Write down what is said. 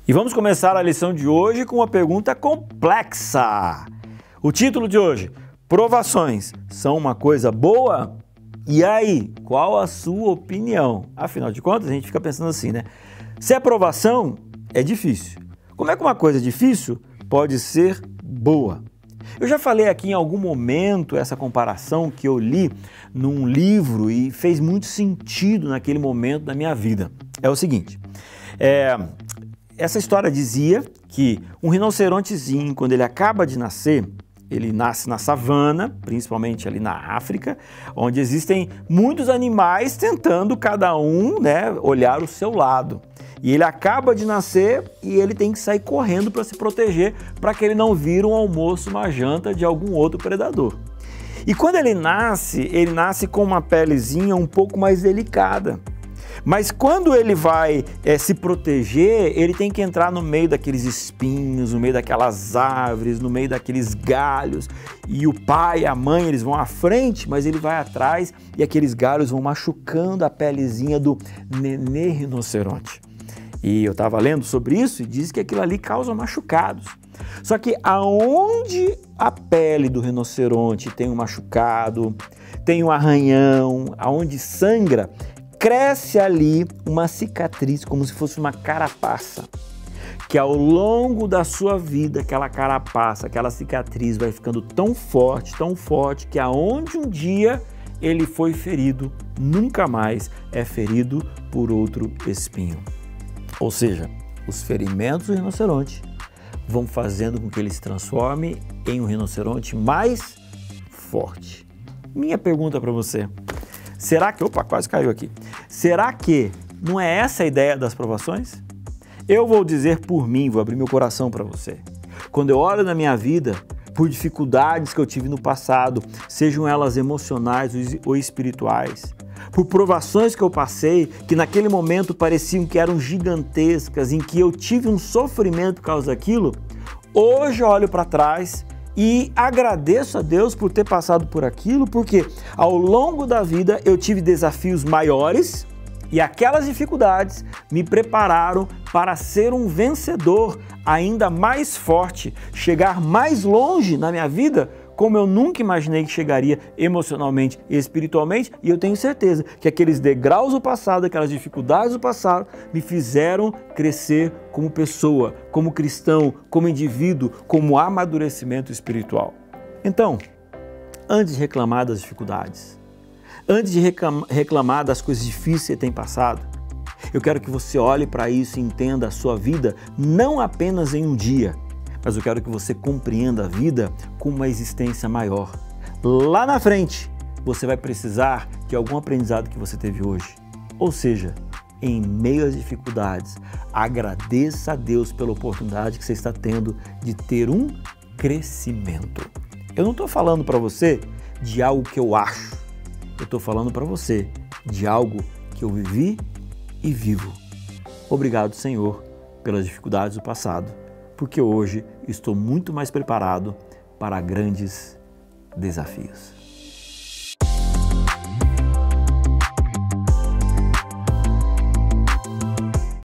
E vamos começar a lição de hoje com uma pergunta complexa. O título de hoje: provações são uma coisa boa? E aí, qual a sua opinião? Afinal de contas, a gente fica pensando assim, né? Se é provação, é difícil. Como é que uma coisa difícil pode ser boa? Eu já falei aqui em algum momento essa comparação que eu li num livro e fez muito sentido naquele momento da minha vida. É o seguinte, essa história dizia que um rinocerontezinho, quando ele acaba de nascer, ele nasce na savana, principalmente ali na África, onde existem muitos animais tentando cada um, olhar o seu lado. E ele acaba de nascer e ele tem que sair correndo para se proteger, para que ele não vire um almoço, uma janta de algum outro predador. E quando ele nasce com uma pelezinha um pouco mais delicada. Mas quando ele vai se proteger, ele tem que entrar no meio daqueles espinhos, no meio daquelas árvores, no meio daqueles galhos. E o pai e a mãe, eles vão à frente, mas ele vai atrás e aqueles galhos vão machucando a pelezinha do nenê rinoceronte. E eu estava lendo sobre isso e diz que aquilo ali causa machucados. Só que aonde a pele do rinoceronte tem um machucado, tem um arranhão, aonde sangra, cresce ali uma cicatriz, como se fosse uma carapaça, que ao longo da sua vida, aquela carapaça, aquela cicatriz vai ficando tão forte, que aonde um dia ele foi ferido, nunca mais é ferido por outro espinho. Ou seja, os ferimentos do rinoceronte vão fazendo com que ele se transforme em um rinoceronte mais forte. Minha pergunta para você: será que... Opa, quase caiu aqui. Será que não é essa a ideia das provações? Eu vou dizer por mim, vou abrir meu coração para você. Quando eu olho na minha vida, por dificuldades que eu tive no passado, sejam elas emocionais ou espirituais, por provações que eu passei, que naquele momento pareciam que eram gigantescas, em que eu tive um sofrimento por causa daquilo, hoje eu olho para trás e agradeço a Deus por ter passado por aquilo, porque ao longo da vida eu tive desafios maiores e aquelas dificuldades me prepararam para ser um vencedor ainda mais forte, chegar mais longe na minha vida, como eu nunca imaginei que chegaria emocionalmente e espiritualmente, e eu tenho certeza que aqueles degraus do passado, aquelas dificuldades do passado, me fizeram crescer como pessoa, como cristão, como indivíduo, como amadurecimento espiritual. Então, antes de reclamar das dificuldades, antes de reclamar das coisas difíceis que você tem passado, eu quero que você olhe para isso e entenda a sua vida não apenas em um dia, mas eu quero que você compreenda a vida com uma existência maior. Lá na frente, você vai precisar de algum aprendizado que você teve hoje. Ou seja, em meio às dificuldades, agradeça a Deus pela oportunidade que você está tendo de ter um crescimento. Eu não estou falando para você de algo que eu acho. Eu estou falando para você de algo que eu vivi e vivo. Obrigado, Senhor, pelas dificuldades do passado, porque hoje estou muito mais preparado para grandes desafios.